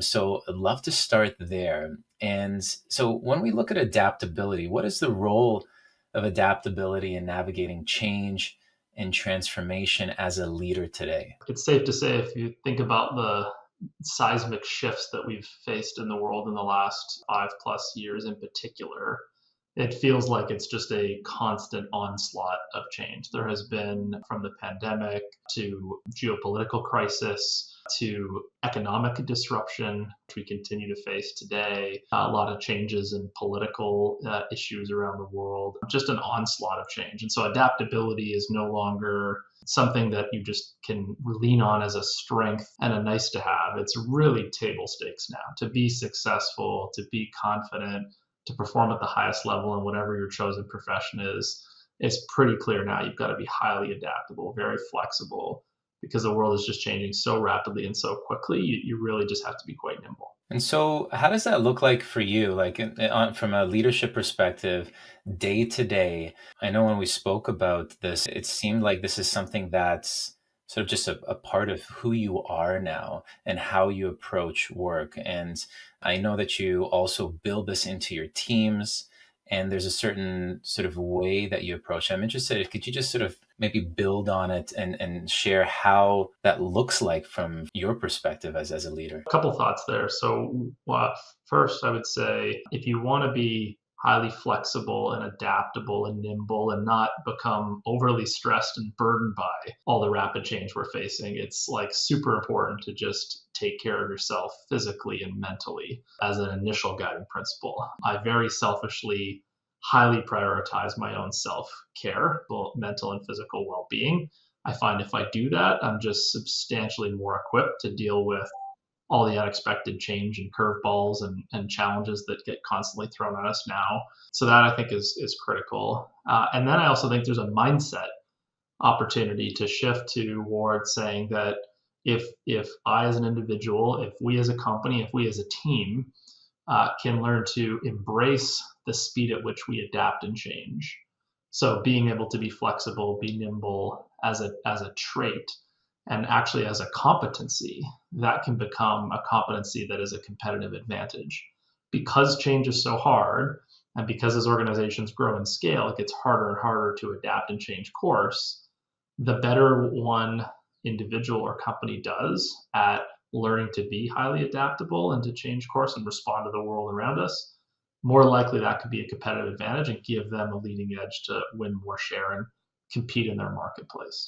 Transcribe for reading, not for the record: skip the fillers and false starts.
So I'd love to start there. And so when we look at adaptability, what is the role of adaptability in navigating change and transformation as a leader today? It's safe to say if you think about the seismic shifts that we've faced in the world in the last 5+ years in particular, it feels like it's just a constant onslaught of change. There has been, from the pandemic to geopolitical crisis to economic disruption, which we continue to face today, a lot of changes in political issues around the world, just an onslaught of change. And so adaptability is no longer something that you just can lean on as a strength and a nice to have. It's really table stakes now. To be successful, to be confident, to perform at the highest level in whatever your chosen profession is, it's pretty clear now you've got to be highly adaptable, very flexible, because the world is just changing so rapidly and so quickly. You really just have to be quite nimble. And so, how does that look like for you, like from a leadership perspective, day to day? I know when we spoke about this, it seemed like this is something that's sort of just a part of who you are now and how you approach work. And I know that you also build this into your teams, and there's a certain sort of way that you approach it. I'm interested, could you just sort of maybe build on it and share how that looks like from your perspective as a leader? A couple thoughts there. So, first, I would say if you want to be highly flexible and adaptable and nimble and not become overly stressed and burdened by all the rapid change we're facing, it's like super important to just take care of yourself physically and mentally as an initial guiding principle. I very selfishly highly prioritize my own self care, both mental and physical well being. I find if I do that, I'm just substantially more equipped to deal with all the unexpected change and curveballs and challenges that get constantly thrown at us now. So that I think is critical. And then I also think there's a mindset opportunity to shift towards saying that if I as an individual, if we as a company, if we as a team can learn to embrace the speed at which we adapt and change. So being able to be flexible, be nimble as a trait, and actually as a competency, that can become a competency that is a competitive advantage. Because change is so hard, and because as organizations grow in scale, it gets harder and harder to adapt and change course, the better one individual or company does at learning to be highly adaptable and to change course and respond to the world around us, more likely that could be a competitive advantage and give them a leading edge to win more share and compete in their marketplace.